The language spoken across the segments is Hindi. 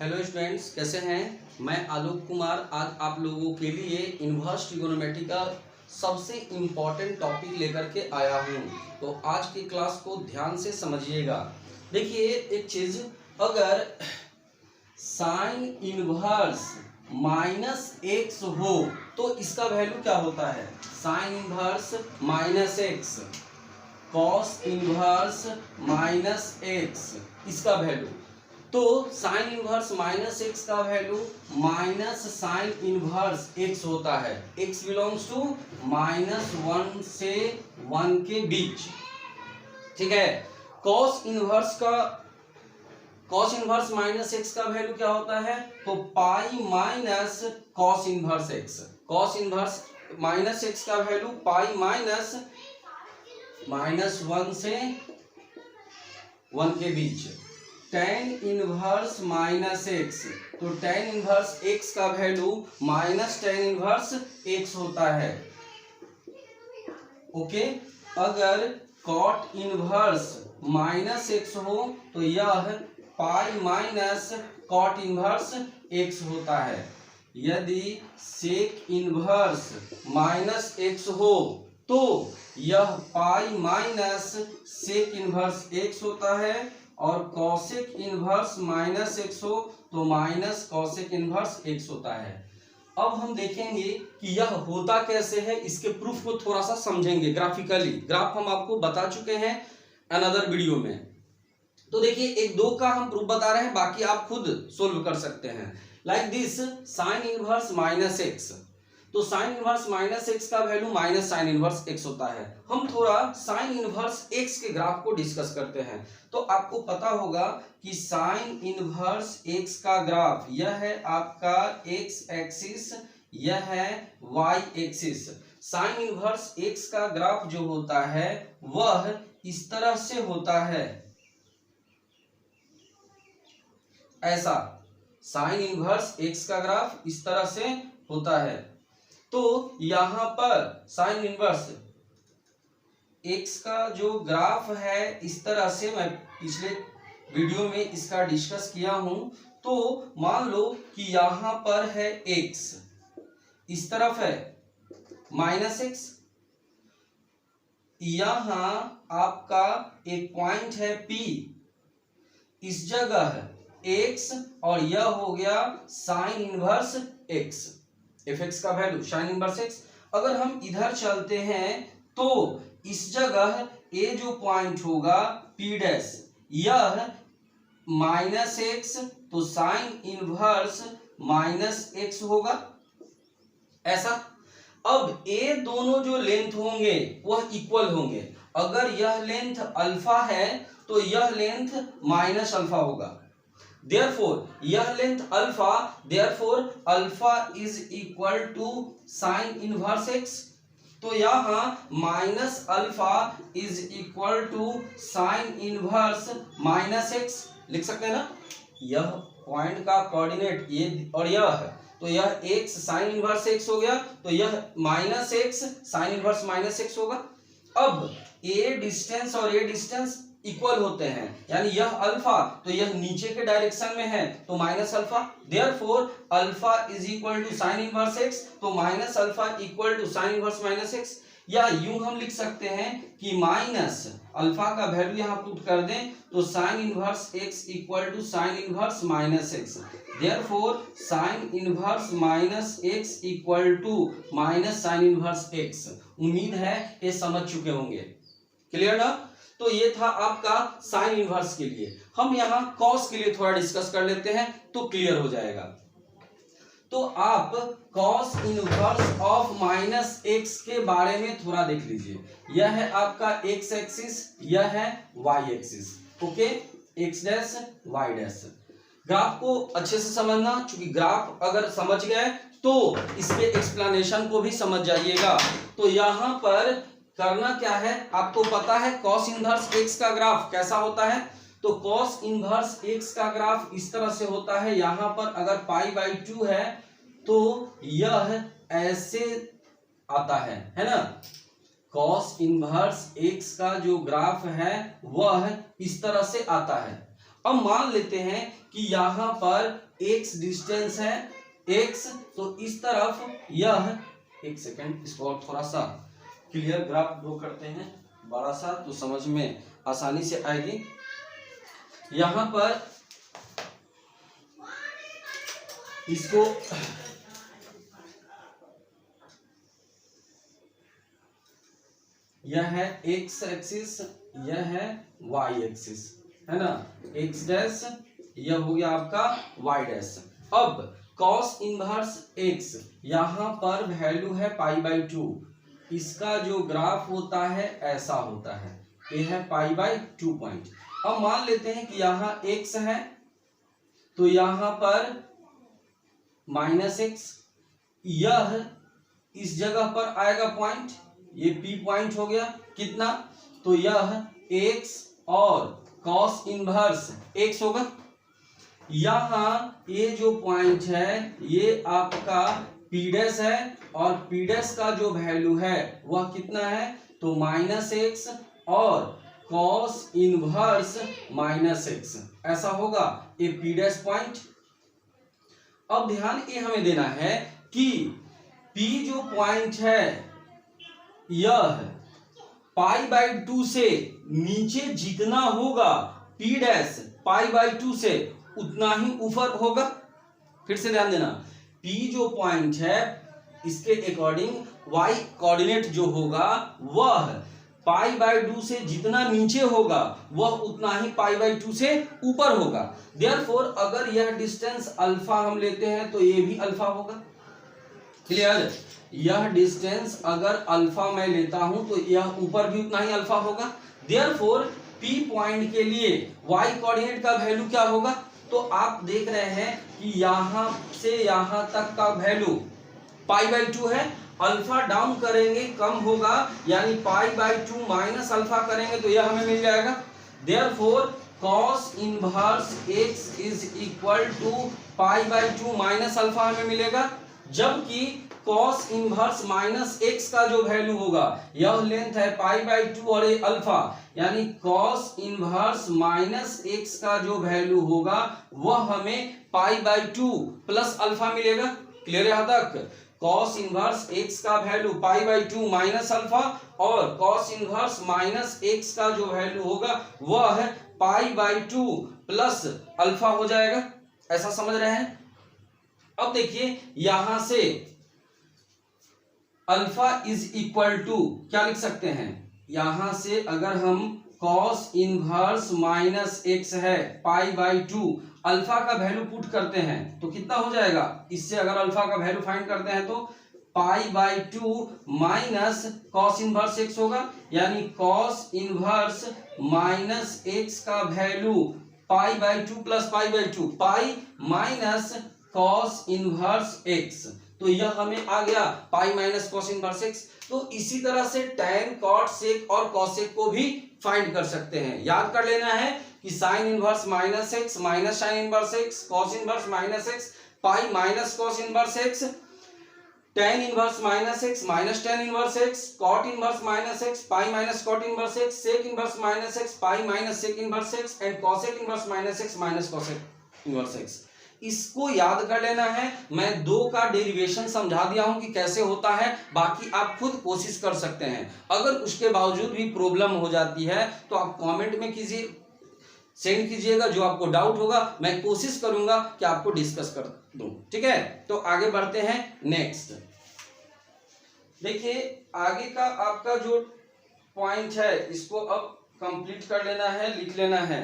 हेलो स्टूडेंट्स, कैसे हैं। मैं आलोक कुमार आज आप लोगों के लिए इनवर्स ट्रिगोनोमेट्री का सबसे इम्पॉर्टेंट टॉपिक लेकर के आया हूं। तो आज की क्लास को ध्यान से समझिएगा। देखिए एक चीज, अगर साइन इनवर्स -x हो तो इसका वैल्यू क्या होता है। Sign inverse -x, cos inverse -x, इसका वैल्यू। तो साइन इनवर्स -x का value minus sine inverse x होता है। x बिलोंग्स टू -1 से 1 के बीच, ठीक है। कॉस इनवर्स -x का वैल्यू क्या होता है, तो pi minus cos inverse x। Cos inverse -x का वैल्यू पाई माइनस 1 से 1 के बीच। tan इनवर्स -x, तो tan इनवर्स x का value minus tan inverse x होता है। ओके, अगर cot इनवर्स -x हो तो यह pi minus cot inverse x होता है। यदि sec इनवर्स -x हो तो यह pi minus sec inverse x होता है, और cosec इनवर्स -x हो तो माइनस cosec इनवर्स x होता है। अब हम देखेंगे कि यह होता कैसे है, इसके प्रूफ को थोड़ा सा समझेंगे ग्राफिकली। ग्राफ हम आपको बता चुके हैं अनदर वीडियो में। तो देखिए एक दो का हम प्रूफ बता रहे हैं, बाकी आप खुद सोल्व कर सकते हैं। Like this sign inverse -x, तो साइन इनवर्स -x का value minus sine inverse x होता है। हम थोड़ा साइन इनवर्स x के ग्राफ को डिस्कस करते हैं। तो आपको पता होगा कि साइन इनवर्स x का ग्राफ यह है आपका x एक्सिस, यह है y axis. Sign inverse x का ग्राफ जो होता है वह इस तरह से होता है, ऐसा। साइन इनवर्स x का ग्राफ इस तरह से होता है। तो यहां पर साइन इनवर्स x का जो ग्राफ है इस तरह से, मैं पिछले वीडियो में इसका डिस्कस किया हूं। तो मान लो कि यहां पर है x, इस तरफ है -x, यहां आपका एक पॉइंट है P, इस जगह है x, और यह हो गया साइन इनवर्स x, fx का वैल्यू साइन इनवर्स x। अगर हम इधर चलते हैं तो इस जगह a जो पॉइंट होगा P डैश, यह -x, तो साइन इनवर्स -x होगा, ऐसा। अब a दोनों जो लेंथ होंगे वह इक्वल होंगे। अगर यह लेंथ अल्फा है तो यह लेंथ माइनस अल्फा होगा। Therefore यह length alpha, therefore alpha is equal to sine inverse x। तो यहाँ minus alpha is equal to sine inverse -x लिख सकते हैं ना। यह पॉइंट का कोऑर्डिनेट ये और यह है, तो यह x साइन इनवर्स x हो गया, तो यह -x साइन इनवर्स -x होगा। अब a डिस्टेंस और a डिस्टेंस इक्वल होते हैं, यानी यह अल्फा तो यह नीचे के डायरेक्शन में है तो minus alpha. Therefore alpha is equal to sine inverse x, तो minus alpha equal to sine inverse -x। या यूं हम लिख सकते हैं कि माइनस अल्फा का वैल्यू यहां पुट कर दें तो sine inverse x equal to sine inverse -x। Therefore sine inverse -x equal to minus sine inverse x। उम्मीद है ये समझ चुके होंगे, क्लियर ना। तो ये था आपका साइन इनवर्स के लिए। हम यहाँ कॉस के लिए थोड़ा डिस्कस कर लेते हैं तो क्लियर हो जाएगा। तो आप कॉस इनवर्स ऑफ -x के बारे में थोड़ा देख लीजिए। यह है आपका x एक्सिस, यह है y axis. Okay, x dash y dash. Graph को अच्छे से समझना, क्योंकि ग्राफ अगर समझ गए तो इसके एक्सप्लेनेशन को भी समझ जाइएगा। तो यहाँ पर करना क्या है, आपको पता है कॉस इनवर्स x का ग्राफ कैसा होता है। तो कॉस इनवर्स x का ग्राफ इस तरह से होता है। यहां पर अगर π/2 है तो यह ऐसे आता है ना। कॉस इनवर्स x का जो ग्राफ है वह इस तरह से आता है। अब मान लेते हैं कि यहां पर x डिस्टेंस है x, तो इस तरफ यह, एक सेकेंड इसको और थोड़ा सा क्लियर ग्राफ ड्रॉ करते हैं बड़ा सा, तो समझ में आसानी से आएगी। यहां पर इसको यह है x एक्सिस, यह है y एक्सिस, है ना, x डैश, यह हो गया आपका y डैश। अब cos इनवर्स x यहां पर वैल्यू है π/2, इसका जो ग्राफ होता है ऐसा होता है, ये है π/2 पॉइंट। अब मान लेते हैं कि यहाँ x है, तो यहां पर -x, यह इस जगह पर आएगा पॉइंट, ये P पॉइंट हो गया कितना, तो यह x और cos इनवर्स x होगा। यहाँ ये जो पॉइंट है ये आपका P डैश है, और P डैश का जो वैल्यू है वह कितना है, तो -x और cos इनवर्स -x, ऐसा होगा ये P डैश पॉइंट। अब ध्यान ये हमें देना है कि P जो पॉइंट है यह π/2 से नीचे जितना होगा P डैश π/2 से उतना ही ऊपर होगा। फिर से ध्यान देना, P जो पॉइंट है इसके अकॉर्डिंग y कोऑर्डिनेट जो होगा वह π/2 से जितना नीचे होगा वह उतना ही π/2 से ऊपर होगा। देयरफॉर अगर यह डिस्टेंस अल्फा हम लेते हैं तो ये भी अल्फा होगा। क्लियर, यह डिस्टेंस अगर अल्फा मैं लेता हूं तो यह ऊपर भी उतना ही अल्फा होगा। देयरफॉर P पॉइंट के लिए y कोऑर्डिनेट का वैल्यू क्या होगा, तो आप देख रहे हैं कि यहां से यहां तक का वैल्यू π/2 है, अल्फा डाउन करेंगे कम होगा, यानी π/2 माइनस अल्फा करेंगे तो यह हमें मिल जाएगा। Therefore cos inverse x is equal to π/2 minus alpha हमें मिलेगा, जबकि cos इनवर्स -x का जो वैल्यू होगा, यह लेंथ है π/2 और ये अल्फा, यानी cos इनवर्स -x का जो वैल्यू होगा वह हमें π/2 प्लस अल्फा मिलेगा। क्लियर है यहाँ तक, cos इनवर्स x का वैल्यू π/2 माइनस अल्फा और cos इनवर्स -x का जो वैल्यू होगा वह है π/2 प्लस अल्फा हो जाएगा। ऐसा समझ रहे हैं। अब देखिए यहां से अल्फा इज इक्वल टू क्या लिख सकते हैं, यहां से अगर हम cos इनवर्स -x है π/2, अल्फा का वैल्यू पुट करते हैं तो कितना हो जाएगा, इससे अगर अल्फा का वैल्यू फाइंड करते हैं तो π/2 माइनस cos इनवर्स x होगा, यानी cos इनवर्स -x का value π/2 plus π/2, pi minus cos inverse x, तो यह हमें आ गया pi minus cos inverse x। तो इसी तरह से tan cot sec और cos sec को भी फाइंड कर सकते हैं। याद कर लेना है कि sin inverse -x minus sin inverse x, cos inverse -x pi minus cos inverse x, tan inverse -x minus tan inverse x, cot inverse -x pi minus cot inverse x, sec inverse -x pi minus sec inverse x and cosec inverse -x minus cosec inverse x। इसको याद कर लेना है। मैं 2 का डेरिवेशन समझा दिया हूं कि कैसे होता है, बाकी आप खुद कोशिश कर सकते हैं। अगर उसके बावजूद भी प्रॉब्लम हो जाती है तो आप कमेंट में कीजिए, सेंड कीजिएगा, जो आपको डाउट होगा मैं कोशिश करूंगा कि आपको डिस्कस कर दूं। ठीक है, तो आगे बढ़ते हैं नेक्स्ट। देखिए आगे का आपका जो पॉइंट है इसको अब कंप्लीट कर लेना है, लिख लेना है।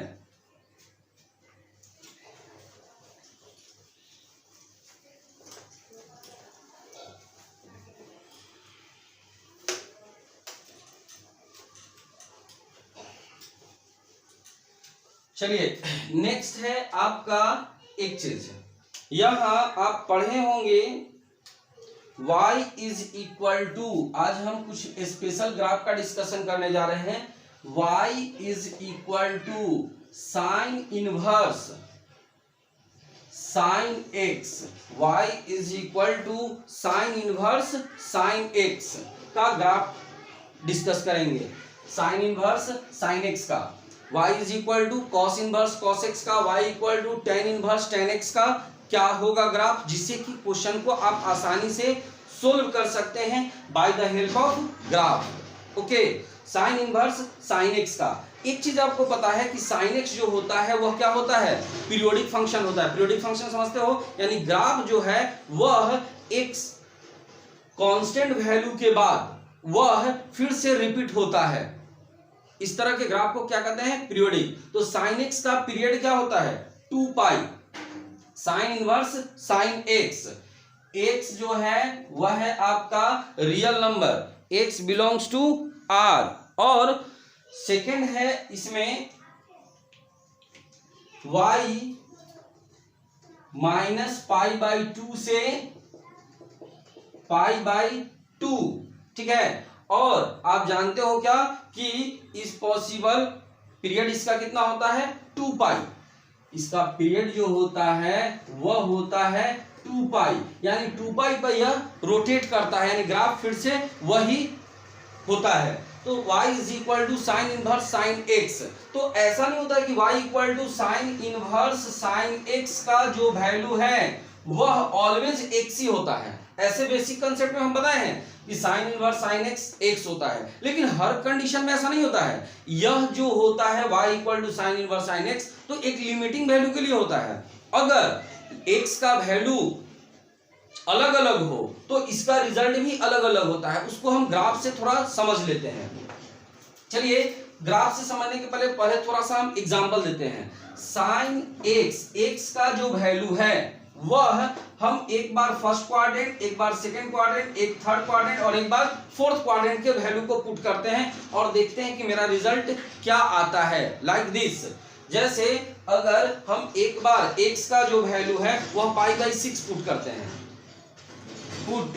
चलिए नेक्स्ट है आपका एक चीज, यहां आप पढ़े होंगे y इज इक्वल टू, आज हम कुछ स्पेशल ग्राफ का डिस्कशन करने जा रहे हैं। y is equal to sine inverse sine x, y is equal to sine inverse sine x का ग्राफ डिस्कस करेंगे, साइन इनवर्स साइन x का। y is equal to cos inverse cos x का, y equal to tan inverse tan x का क्या होगा ग्राफ, जिससे कि क्वेश्चन को आप आसानी से सोल्व कर सकते हैं by the help of graph. Okay, sign inverse sine x का एक चीज आपको पता है कि साइन एक्स जो होता है वह क्या होता है, पीरियोडिक फंक्शन होता है। पीरियोडिक फंक्शन समझते हो, यानी ग्राफ जो है वह एक्स कांस्टेंट वैल्यू के बाद वह फिर से रिपीट होता है। इस तरह के ग्राफ को क्या कहते हैं, पीरियोडिक। तो साइन एक्स का पीरियड क्या होता है, 2 pi. Sine inverse sine x, x जो है वह है आपका real number, x belongs to R, और सेकेंड है इसमें y माइनस पाई बाई 2 से पाई बाई 2, ठीक है। और आप जानते हो क्या कि इस पॉसिबल पीरियड इसका कितना होता है, 2 पाई। इसका पीरियड जो होता है वह होता है 2 पाई, यानी 2 पाई पर यह रोटेट करता है, यानी ग्राफ फिर से वही होता है। तो y is equal to sine inverse sine x. तो ऐसा नहीं होता कि y equal to sine inverse sine x का जो वैल्यू है वह ऑलवेज एक्स ही होता है। ऐसे बेसिक कंसेप्ट में हम बताए हैं कि sign inverse sine x x होता है, लेकिन हर कंडीशन में ऐसा नहीं होता है। यह जो होता है y equal to sine inverse sine x तो एक लिमिटिंग वैल्यू के लिए होता है। अगर x का वैल्यू अलग अलग हो तो इसका रिजल्ट भी अलग अलग होता है। उसको हम ग्राफ से थोड़ा समझ लेते हैं। चलिए ग्राफ से समझने के पहले थोड़ा सा हम एग्जांपल देते हैं। साइन एक्स, एक्स का जो वैल्यू है वह हम एक बार फर्स्ट क्वाड्रेंट, एक बार सेकंड क्वाड्रेंट, एक थर्ड क्वाड्रेंट और एक बार फोर्थ क्वाड्रेंट के वैल्यू को पुट करते हैं और देखते हैं कि मेरा रिजल्ट क्या आता है। लाइक दिस, जैसे अगर हम एक बार x का जो वैल्यू है वह पाई बाई 6 पुट करते हैं, put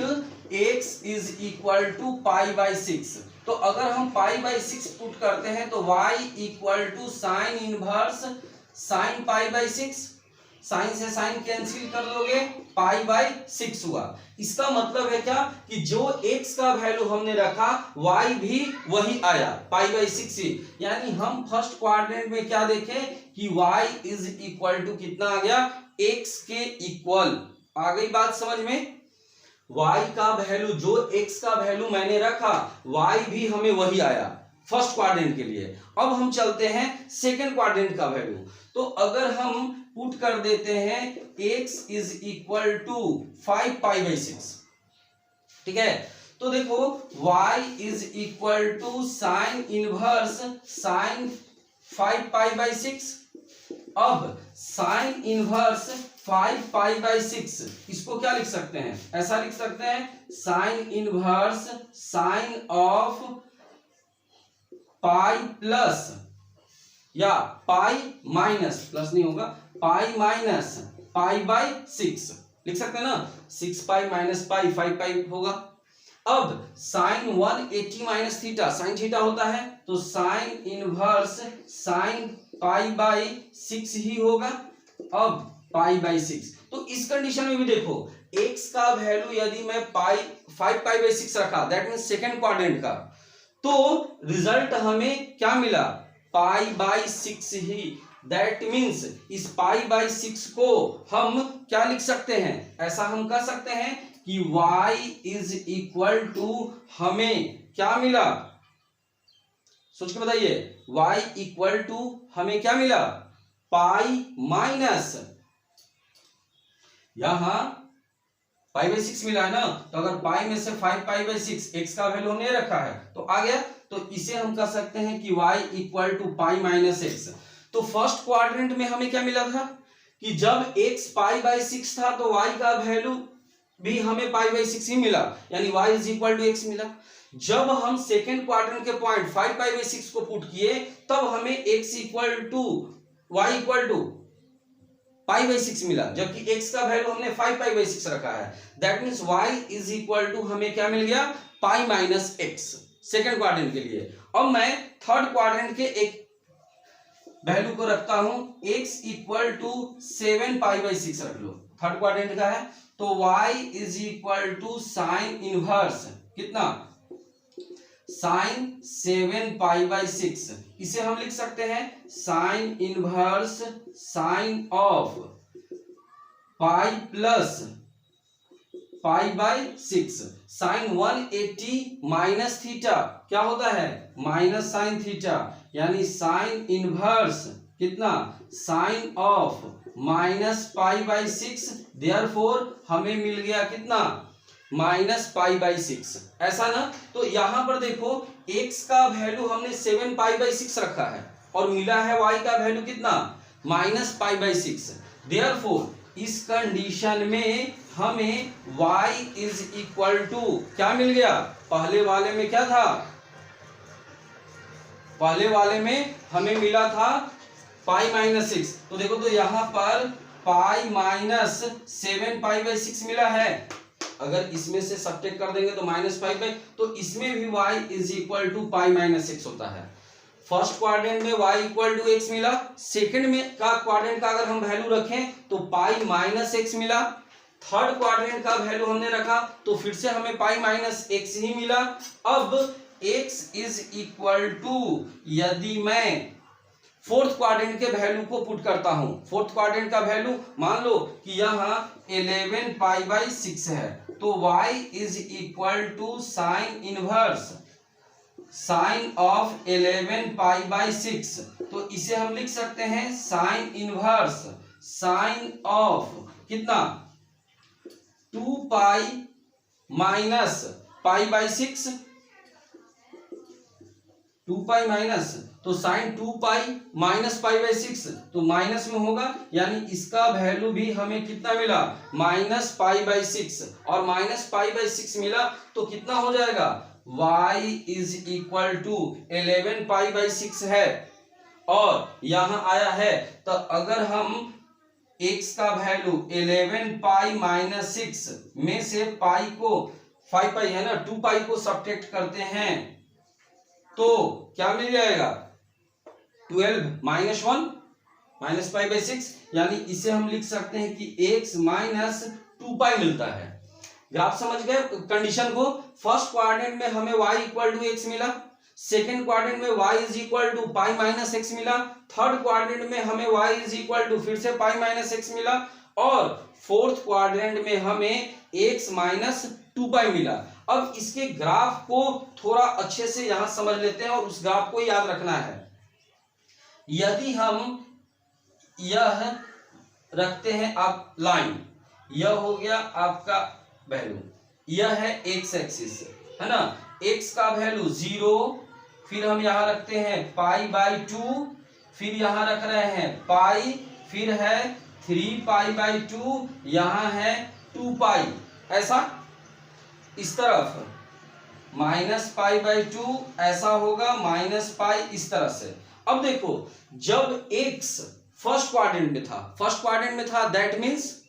x is equal to pi by 6, तो अगर हम पाई बाई 6 पुट करते हैं तो y equal to sine inverse sine pi by 6, sine से साइन कैंसिल कर दोगे, पाई बाई 6 हुआ। इसका मतलब है क्या कि जो x का वैल्यू हमने रखा y भी वही आया, पाई बाई 6 ही। यानी हम फर्स्ट क्वाड्रेंट में क्या देखें कि y इज इक्वल टू कितना आ गया, x के इक्वल। आ गई बात समझ में, y का वैल्यू जो x का वैल्यू मैंने रखा y भी हमें वही आया फर्स्ट क्वाड्रेंट के लिए। अब हम चलते हैं सेकंड क्वाड्रेंट का वैल्यू। तो अगर हम पुट कर देते हैं x is equal to 5 pi by 6, ठीक है। तो देखो y is equal to sine inverse sine 5 pi by 6। अब साइन इनवर्स 5 पाई बाई 6 इसको क्या लिख सकते हैं, ऐसा लिख सकते हैं sine inverse sine of pi plus या पाई माइनस, प्लस नहीं होगा, पाई माइनस पाई बाई 6 लिख सकते हैं ना, 6 पाई माइनस पाई 5 पाई होगा। अब sine 180 minus theta, sine theta होता है तो sine inverse sine pi by 6 ही होगा। अब पाई बाई 6, तो इस कंडीशन में भी देखो x का वैल्यू यदि मैं 5 पाई बाई 6 रखा, दैट मीन्स सेकेंड क्वाड्रेंट का, तो रिजल्ट हमें क्या मिला, पाई बाई 6 ही। दैट मीन्स इस पाई बाई 6 को हम क्या लिख सकते हैं, ऐसा हम कह सकते हैं कि y इज इक्वल टू हमें क्या मिला, सोच के बताइए, y इक्वल टू हमें क्या मिला, पाई माइनस, यहां पाई बाई 6 मिला है ना, तो अगर पाई में से 5 पाई बाई 6 x का वैल्यू हमने रखा है तो आ गया, तो इसे हम कह सकते हैं कि y equal to pi minus x. तो फर्स्ट क्वाड्रेंट में हमें क्या मिला था कि जब x पाई बाई 6 था तो y का वैल्यू भी हमें पाई बाई 6 ही मिला, यानी y is equal to x मिला। जब हम सेकेंड क्वाड्रेंट के पॉइंट 5 पाई बाई 6 को पुट किए तब हमें x equal to y equal to pi by 6 मिला, जबकि x का वैल्यू हमने 5 पाई बाई 6 रखा है। That means y is equal to हमें क्या मिल गया, pi minus x second quadrant के लिए। अब मैं थर्ड क्वाड्रेंट के एक वैल्यू को रखता हूं, x equal to 7 pi by 6 रख लो, थर्ड क्वाड्रेंट का है, तो y is equal to sine inverse कितना, साइन 7π/6। इसे हम लिख सकते हैं sine inverse sine of pi plus π/6। Sine 180 minus theta क्या होता है माइनस साइन थीटा, यानी साइन इनवर्स कितना साइन ऑफ -π/6। देयरफॉर हमें मिल गया कितना -π/6, ऐसा ना। तो यहां पर देखो x का वैल्यू हमने 7π/6 रखा है और मिला है y का वैल्यू कितना -π/6। देयरफॉर इस कंडीशन में हमें y इज इक्वल टू क्या मिल गया, पहले वाले में क्या था, पहले वाले में हमें मिला था π-6। तो देखो तो यहां पर π-7π/6 मिला है। अगर इसमें से सब्ट्रैक्ट कर देंगे तो -π/, तो इसमें भी y इज इक्वल टू π-6 होता है। फर्स्ट क्वाड्रेंट में y इक्वल टू x मिला, सेकंड में का क्वाड्रेंट का अगर हम वैल्यू रखें तो π-x मिला, थर्ड क्वाड्रेंट का वैल्यू हमने रखा तो फिर से हमें π-x ही मिला। अब x इज इक्वल टू, यदि मैं फोर्थ क्वाड्रेंट के वैल्यू को पुट करता हूं, फोर्थ क्वाड्रेंट का वैल्यू मान लो कि यहां 11π/6 है, तो y is equal to sine inverse sine of 11π/6। तो इसे हम लिख सकते हैं साइन इनवर्स साइन ऑफ कितना 2π माइनस π/6, 2π माइनस, तो साइन 2π माइनस π/6 तो माइनस में होगा, यानी इसका वैल्यू भी हमें कितना मिला -π/6, और -π/6 मिला तो कितना हो जाएगा y इज इक्वल टू 11π/6 है। और यहां आया है तो अगर हम x का वैल्यू 11π-6 में से पाई को 5π है ना 2π को सब्ट्रैक्ट करते हैं तो क्या मिल जाएगा 12 -1 -π/6, यानी इसे हम लिख सकते हैं कि x माइनस 2π मिलता है। ग्राफ समझ गए कंडीशन को। फर्स्ट क्वाड्रेंट में हमें y इक्वल टू x मिला, सेकेंड क्वाड्रेंट में y is equal to π-x मिला, थर्ड क्वाड्रेंट में हमें y इज इक्वल टू फिर से π-x मिला, और फोर्थ क्वाड्रेंट में हमें x माइनस 2π मिला। अब इसके ग्राफ को थोड़ा अच्छे से यहां समझ लेते हैं और उस ग्राफ को याद रखना है। यदि हम यह रखते हैं आप लाइन, यह हो गया आपका वैल्यू, यह है x एक्सिस है ना, x का वैल्यू 0, फिर हम यहां रखते हैं π/2, फिर यहां रख रहे हैं पाई, फिर है 3π/2, यहां है 2π, ऐसा इस तरफ -π/2 ऐसा होगा -π इस तरह से। अब देखो जब x फर्स्ट क्वाड्रेंट में था दैट मींस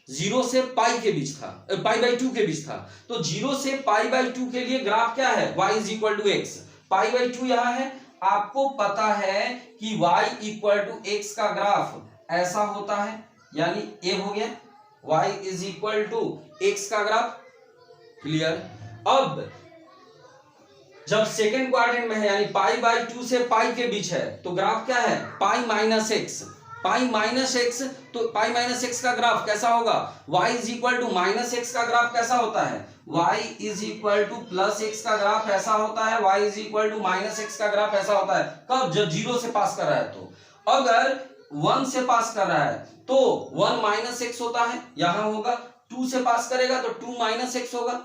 0 से पाई के बीच था, π/2 के बीच था, तो 0 से π/2 के लिए ग्राफ क्या है y is equal to x, π/2 यहां है। आपको पता है कि y इक्वल टू x का ग्राफ ऐसा होता है, यानी a हो गया y is equal to x का ग्राफ, क्लियर। अब जब सेकेंड क्वाड्रेंट में है यानी π/2 से पाई के बीच है तो ग्राफ क्या है π-x, π-x, तो π-x का ग्राफ कैसा होगा, y is equal to -x का ग्राफ कैसा होता है, y is equal to +x का ग्राफ ऐसा होता है, y is equal to -x का ग्राफ ऐसा होता है। कब, जब 0 से पास कर रहा है। तो अगर 1 से पास कर रहा है तो 1 -x होता है, यहां होगा 2 से पास करेगा तो 2 -x होगा,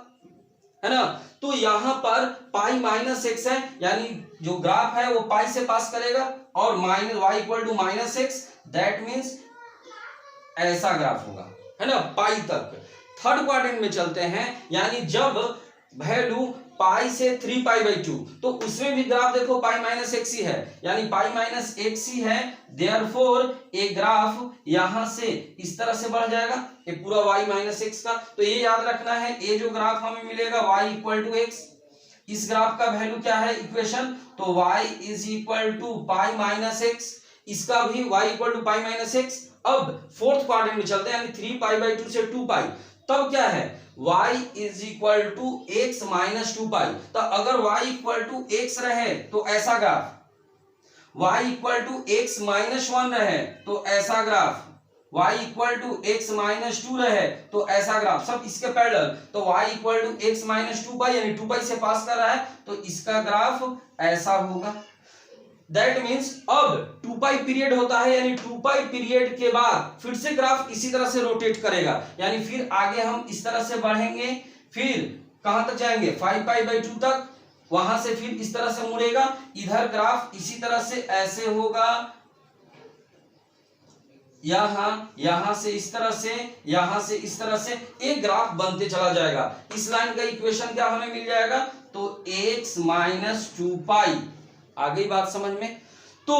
है ना। तो यहां पर π-x है, यानी जो ग्राफ है वो पाई से पास करेगा, और y equal to -x, that means ऐसा ग्राफ होगा, है ना, पाई तक। थर्ड क्वाड्रेंट में चलते हैं, यानी जब वैल्यू पाई से 3π/2, तो उसमें भी ग्राफ देखो π-x ही है, यानी π-x ही है। देयरफॉर ए ग्राफ यहां से इस तरह से बढ़ जाएगा, ये पूरा y-x का। तो ये याद रखना है, ये जो ग्राफ हमें मिलेगा y इक्वल टू x, इस ग्राफ का वैल्यू क्या है इक्वेशन, तो y is equal to π-x, इसका भी y इक्वल टू π-x। अब फोर्थ क्वाड्रेंट में चलते हैं, यानी 3π/2 से 2π, तब क्या है y is equal to x minus 2 pi. तो अगर y इक्वल टू एक्स रहे तो ऐसा graph, y equal to x minus 1 रहे तो ऐसा graph, y equal to x minus 2 रहे तो ऐसा ग्राफ, सब इसके पैरेलल। तो y equal to x minus 2 pi यानी 2 पाई से पास कर रहा है तो इसका ग्राफ ऐसा होगा। दैट मीन्स अब 2 पाई पीरियड होता है यानी 2 पाई पीरियड के बाद फिर से ग्राफ इसी तरह से रोटेट करेगा, यानी फिर आगे हम इस तरह से बढ़ेंगे, फिर कहां तक जाएंगे 5 पाई बाई 2 तक, वहां से फिर इस तरह से मुड़ेगा, इधर ग्राफ इसी तरह से ऐसे होगा, यहां से इस तरह से, यहां से इस तरह से एक ग्राफ बनते चला जाएगा। इस लाइन का इक्वेशन क्या हमें मिल जाएगा, तो x माइनस 2 पाई। आ गई बात समझ में। तो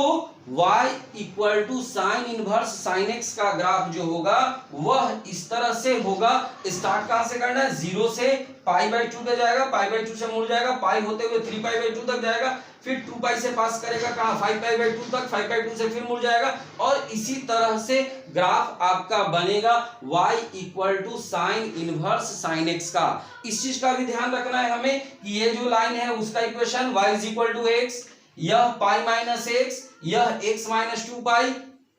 y equal to sine inverse sine x का ग्राफ जो होगा वह इस तरह से होगा। स्टार्ट कहां से करना है, 0 से पाई बाई 2 तक जाएगा, पाई बाई 2 से मुड़ जाएगा, पाई होते हुए 3 पाई बाई 2 तक जाएगा, फिर 2 पाई से पास करेगा कहां 5 पाई बाई 2 तक, 5 पाई 2 से फिर मुड़ जाएगा, और इसी तरह से ग्राफ आपका बनेगा y equal to sine inverse sine x का। इस चीज का भी ध्यान रखना है हमें कि ये जो लाइन है उसका equation y is equal to x, यह पाई माइनस एक्स, यह x माइनस 2 पाई,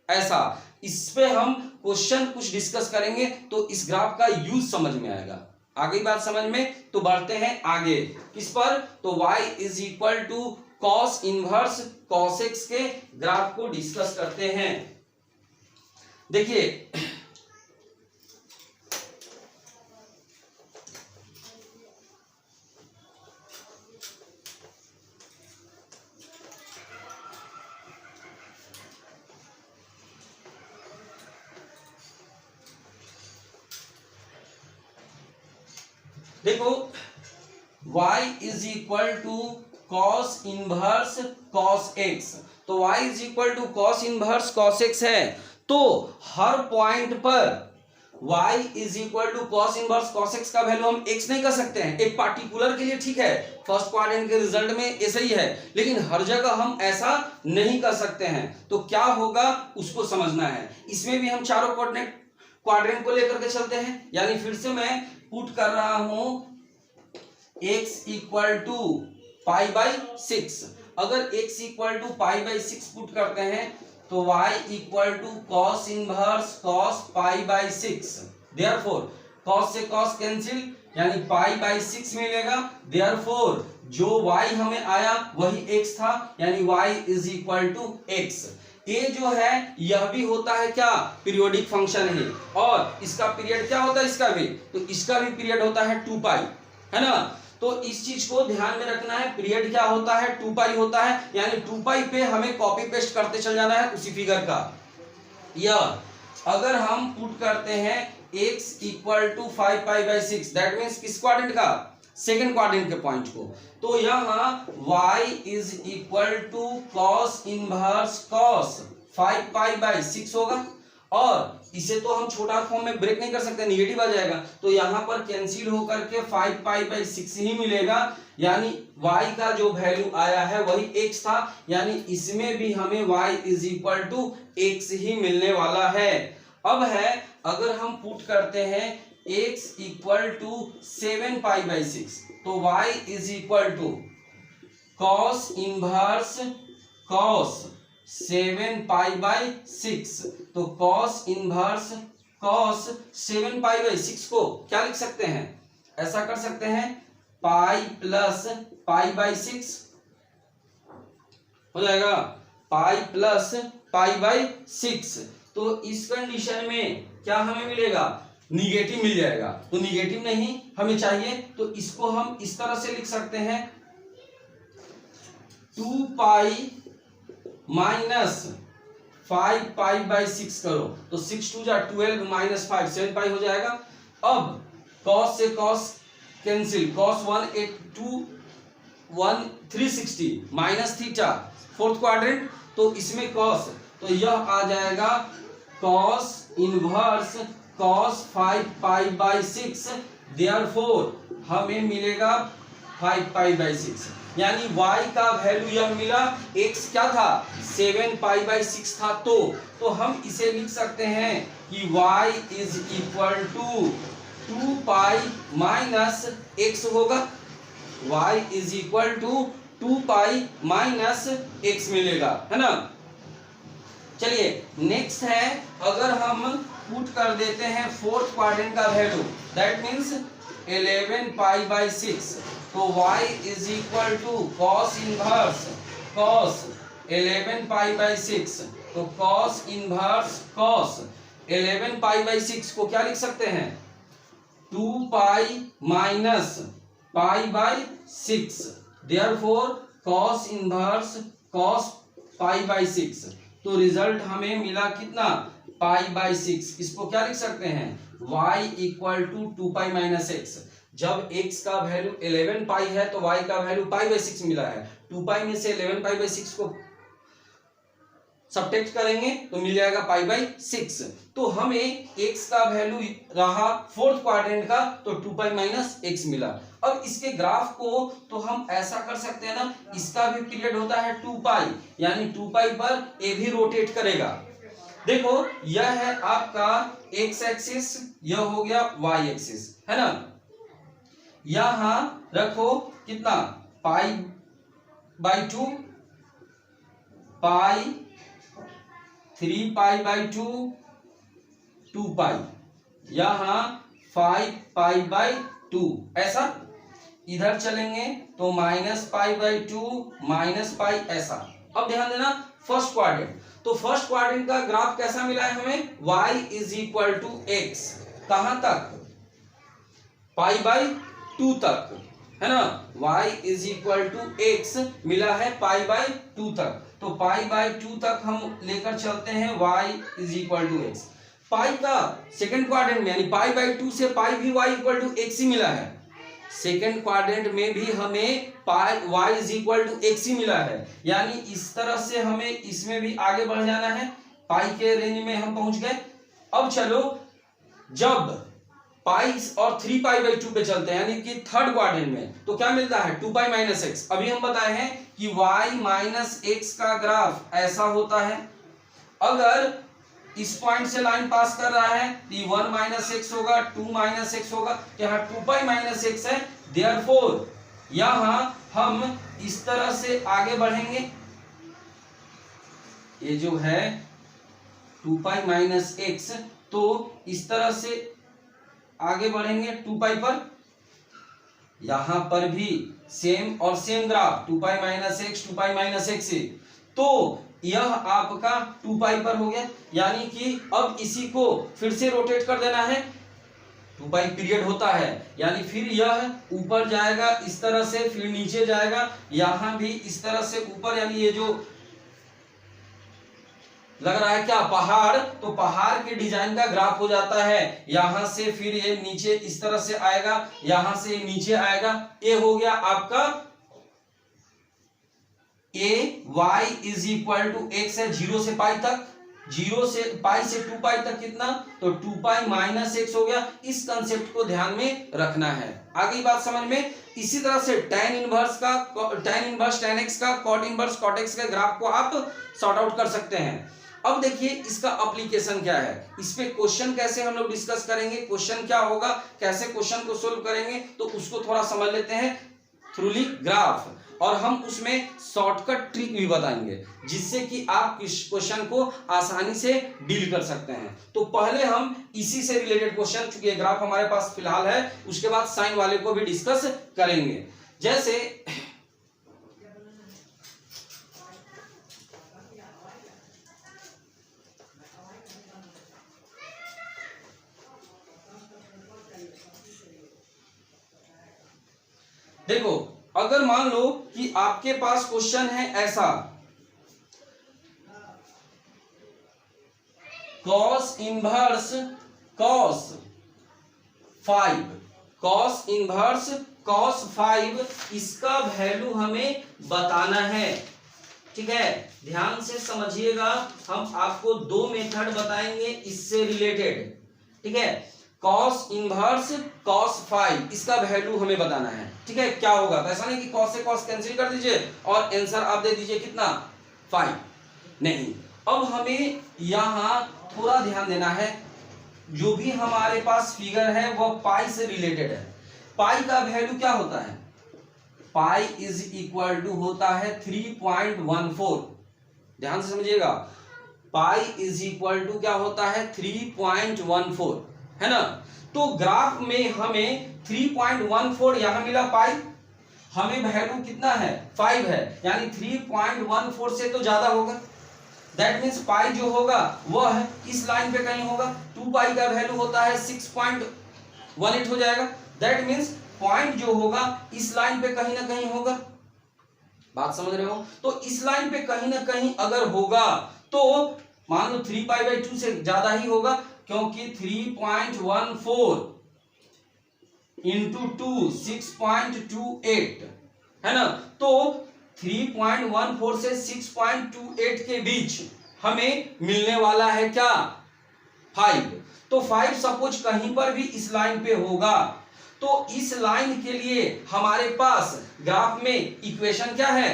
ऐसा। इस पे हम क्वेश्चन कुछ डिस्कस करेंगे तो इस ग्राफ का यूज समझ में आएगा। आ गई बात समझ में। तो बढ़ते हैं आगे किस पर, तो y is equal to cos inverse cos x के ग्राफ को डिस्कस करते हैं। देखिए देखो y is equal to cos inverse cos x, तो y is equal to cos inverse cos x है, तो हर पॉइंट पर y is equal to cos inverse cos x का वैल्यू हम x नहीं कर सकते हैं। एक पार्टिकुलर के लिए ठीक है, फर्स्ट क्वाड्रेंट के रिजल्ट में ऐसा ही है, लेकिन हर जगह हम ऐसा नहीं कर सकते हैं। तो क्या होगा उसको समझना है। इसमें भी हम चारों क्वाड्रेंट को लेकर के चलते हैं, यानी फिर से मैं पुट कर रहा हूं x equal to pi by 6। अगर x equal to pi by 6 put करते हैं तो y equal to cos inverse cos pi by 6। Therefore cos से कॉस कैंसिल यानी पाई बाई 6 मिलेगा। देयरफॉर जो y हमें आया वही x था, यानी y is equal to x। ये जो है यह भी होता है क्या, पीरियोडिक फंक्शन है, और इसका पीरियड क्या होता है, इसका भी, तो इसका भी पीरियड होता है 2 पाई, है ना। तो इस चीज को ध्यान में रखना है, पीरियड क्या होता है 2 पाई होता है, यानी 2 पाई पे हमें कॉपी पेस्ट करते चल जाना है उसी फिगर का। यह अगर हम पुट करते हैं x equal to 5 pi by 6, that means किस क्वाड्रेंट का, सेकेंड क्वाड्रेंट के पॉइंट को, तो यहाँ y is equal to cos inverse cos 5 pi by 6 होगा, और इसे तो हम छोटा फॉर्म में ब्रेक नहीं कर सकते, निगेटिव आ जाएगा, तो यहाँ पर कैंसिल होकर के 5 पाई बाई 6 ही मिलेगा, यानी y का जो वैल्यू आया है वही x था, यानी इसमें भी हमें y is equal to x ही मिलने वाला है। अब है अगर हम पुट करते हैं x equal to 7 pi by 6, तो y is equal to cos inverse cos 7 pi by 6, तो cos inverse cos 7 pi by 6 को क्या लिख सकते हैं, ऐसा कर सकते हैं पाई प्लस पाई बाई 6 हो जाएगा, पाई प्लस पाई बाई 6। तो इस कंडीशन में क्या हमें मिलेगा, निगेटिव मिल जाएगा, तो निगेटिव नहीं हमें चाहिए, तो इसको हम इस तरह से लिख सकते हैं 2 पाई माइनस 5 पाई बाई 6 करो, तो 6 2 जा 12 माइनस 5 7 पाई हो जाएगा। अब कॉस से cos cancel, cos 1 8 2 1 360 minus theta fourth quadrant, तो इसमें कॉस, तो यह आ जाएगा cos inverse cos 5 pi by 6। Therefore हमें मिलेगा 5 पाई बाई 6, यानी y का वैल्यू यह मिला, x क्या था 7 पाई बाई 6 था, तो हम इसे लिख सकते हैं कि y is equal to 2 pi minus x होगा, y is equal to 2 pi minus x मिलेगा, है ना। चलिए नेक्स्ट है, अगर हम पुट कर देते हैं फोर्थ क्वाड्रेंट का value, that means 11 pi by 6, तो y is equal to cos inverse cos 11 pi by 6, तो cos inverse cos 11 pi by 6 को क्या लिख सकते हैं, 2 pi minus pi by 6, therefore cos inverse cos pi by 6, तो रिजल्ट हमें मिला कितना, पाई बाई 6। इसको क्या लिख सकते हैं, y equal to 2 pi minus x. जब x का वैल्यू 11 पाई है तो y का वैल्यू पाई बाई 6 मिला है, 2 पाई में से 11 पाई बाई 6 को सब्ट्रैक्ट करेंगे तो मिल जाएगा पाई बाई 6। तो हमें x का वैल्यू रहा फोर्थ क्वाड्रेंट का, तो 2 पाई माइनस एक्स मिला। अब इसके ग्राफ को तो हम ऐसा कर सकते हैं ना, इसका भी पीरियड होता है 2 पाई, यानी 2 पाई पर ए भी रोटेट करेगा। देखो यह है आपका x एक्सिस, यह हो गया y एक्सिस, है ना। यहां रखो कितना, पाई बाई 2, पाई 3 पाई बाई 2, 2 पाई, यहां 5 पाई बाई 2, ऐसा। इधर चलेंगे तो minus pi by 2 minus pi, ऐसा। अब ध्यान देना फर्स्ट क्वाड्रेंट, तो फर्स्ट क्वाड्रेंट का ग्राफ कैसा मिला है हमें, y is equal to x, कहां तक, पाई बाई 2 तक, है ना। y is equal to x मिला है पाई बाई 2 तक, तो पाई बाई 2 तक हम लेकर चलते हैं y is equal to x. Pi का सेकंड क्वाड्रेंट में यानी पाई बाई 2 से पाई भी y इक्वल टू एक्स ही मिला है, सेकंड क्वाड्रेंट में भी हमें pi y is equal to x ही मिला है, यानी इस तरह से हमें इसमें भी आगे बढ़ जाना है, पाई के रेंज में हम पहुंच गए। अब चलो जब पाई और 3 पाई बाई 2 पे चलते हैं, यानी कि थर्ड क्वाड्रेंट में, तो क्या मिलता है 2 पाई माइनस एक्स। अभी हम बताए हैं कि y माइनस एक्स का ग्राफ ऐसा होता है, अगर इस पॉइंट से लाइन पास कर रहा है तो 1 माइनस एक्स होगा, 2 माइनस एक्स होगा, यहाँ 2 पाई माइनस एक्स है, देयरफॉर यहां हम इस तरह से आगे बढ़ेंगे, ये जो है 2 पाई माइनस एक्स, तो इस तरह से आगे बढ़ेंगे 2 पाई पर, यहां पर भी सेम और same graph 2 pi minus x 2 pi minus x, तो यह आपका 2 पाई पर हो गया, यानी कि अब इसी को फिर से रोटेट कर देना है, 2 पाई पीरियड होता है, यानी फिर यह ऊपर जाएगा इस तरह से, फिर नीचे जाएगा, यहां भी इस तरह से ऊपर, यानी ये जो लग रहा है क्या पहाड़, तो पहाड़ के डिजाइन का ग्राफ हो जाता है, यहां से फिर ये नीचे इस तरह से आएगा, यहां से नीचे आएगा, ये हो गया आपका a y is equal to x है 0 से पाई तक, 0 से पाई से 2 पाई तक कितना, तो 2 पाई माइनस एक्स हो गया। इस कंसेप्ट को ध्यान में रखना है, आगे बात समझ में। इसी तरह से tan इनवर्स tan x का cot इनवर्स cot x के ग्राफ को आप सॉर्ट आउट कर सकते हैं। अब देखिए इसका एप्लीकेशन क्या है, इस पे क्वेश्चन कैसे हम लोग डिस्कस करेंगे, क्वेश्चन क्या होगा, कैसे क्वेश्चन को सोल्व करेंगे, तो उसको थोड़ा समझ लेते हैं थ्रूली ग्राफ, और हम उसमें शॉर्टकट ट्रिक भी बताएंगे जिससे कि आप इस क्वेश्चन को आसानी से डील कर सकते हैं। तो पहले हम इसी से रिलेटेड क्वेश्चन, चूंकि ग्राफ हमारे पास फिलहाल है, उसके बाद साइन वाले को भी डिस्कस करेंगे। जैसे देखो, अगर मान लो कि आपके पास क्वेश्चन है ऐसा, cos inverse cos 5, cos inverse cos 5, इसका वैल्यू हमें बताना है, ठीक है। ध्यान से समझिएगा, हम आपको 2 मेथड बताएंगे इससे रिलेटेड, ठीक है। कॉस इनवर्स कॉस 5, इसका वैल्यू हमें बताना है, ठीक है। क्या होगा, तो ऐसा नहीं कि कॉस से कॉस कैंसिल कर दीजिए और आंसर आप दे दीजिए कितना 5, नहीं। अब हमें यहां थोड़ा ध्यान देना है, जो भी हमारे पास फिगर है वह पाई से रिलेटेड है। पाई का वैल्यू क्या होता है? पाई इज इक्वल टू होता है 3.14। ध्यान से समझिएगा, पाई इज इक्वल टू क्या होता है? 3.14, है ना। तो ग्राफ में हमें 3.14 यहां मिला पाई, हमें वैल्यू कितना है? 5 है, यानी 3.14 से तो ज्यादा होगा। दैट मीन्स पाई जो होगा वह इस लाइन पे कहीं होगा। 2 पाई का वैल्यू होता है 6.18 हो जाएगा। दैट मीन्स पॉइंट जो होगा इस लाइन पे कहीं ना कहीं होगा। बात समझ रहे हो? तो इस लाइन पे कहीं ना कहीं अगर होगा तो मान लो 3π/2 से ज्यादा ही होगा, क्योंकि 3.14 इंटू 2 6.28 है ना। तो 3.14 से 6.28 के बीच हमें मिलने वाला है क्या? 5। तो 5 सपोज कहीं पर भी इस लाइन पे होगा, तो इस लाइन के लिए हमारे पास ग्राफ में इक्वेशन क्या है?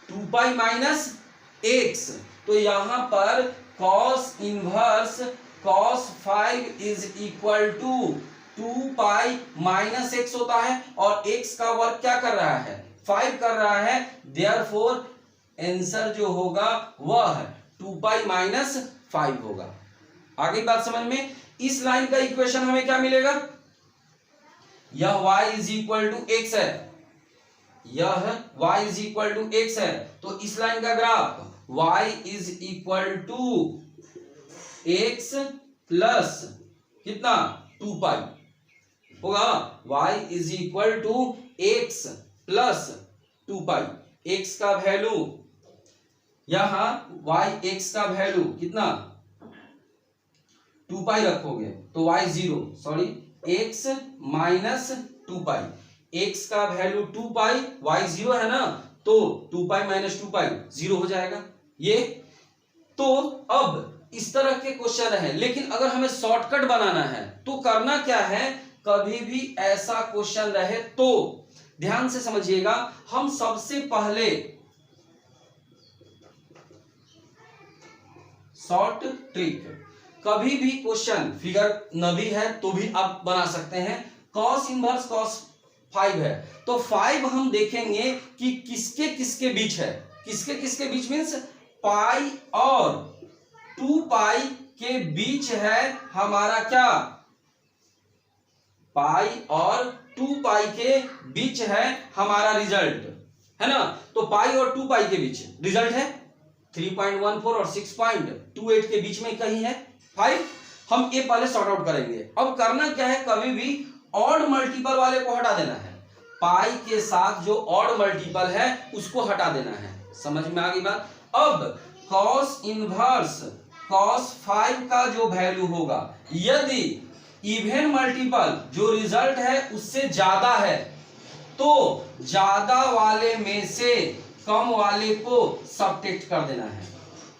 2π माइनस x। तो यहां पर cos inverse cos 5 is equal to 2π minus x होता है, और x का वर्ग क्या कर रहा है? 5 कर रहा है। देयरफॉर आंसर जो होगा वह 2π माइनस 5 होगा। आगे बात समझ में? इस लाइन का इक्वेशन हमें क्या मिलेगा? यह y is equal to x है, यह y is equal to x है। तो इस लाइन का graph y is equal to x plus कितना? 2π होगा। y is equal to x plus 2π। x का वैल्यू यहां x का वैल्यू कितना? 2π रखोगे तो y 0, sorry x minus 2π। x का वैल्यू 2π, y 0 है ना, तो 2π माइनस 2π 0 हो जाएगा ये। तो अब इस तरह के क्वेश्चन है, लेकिन अगर हमें शॉर्टकट बनाना है तो करना क्या है? कभी भी ऐसा क्वेश्चन रहे तो ध्यान से समझिएगा, हम सबसे पहले शॉर्ट ट्रिक, कभी भी क्वेश्चन फिगर न भी है तो भी आप बना सकते हैं। cos इनवर्स cos 5 है, तो 5 हम देखेंगे कि किसके किसके बीच है। किसके किसके बीच मीन्स पाई और 2π के बीच है हमारा क्या? पाई और 2π के बीच है हमारा रिजल्ट, है ना। तो पाई और 2π के बीच रिजल्ट है 3.14 और 6.28 के बीच में कहीं है 5। हम ये पहले सॉर्ट आउट करेंगे। अब करना क्या है? कभी भी ऑड मल्टीपल वाले को हटा देना है, पाई के साथ जो ऑड मल्टीपल है उसको हटा देना है। समझ में आ गई बात? अब cos इनवर्स cos 5 का जो वैल्यू होगा, यदि इवन मल्टीपल जो रिजल्ट है उससे ज्यादा है तो ज्यादा वाले में से कम वाले को सबट्रैक्ट कर देना है।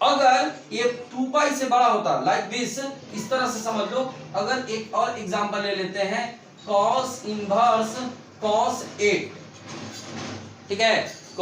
अगर ये 2π से बड़ा होता, लाइक दिस, इस तरह से समझ लो। अगर एक और एग्जांपल ले लेते हैं, cos इनवर्स cos 8, ठीक है।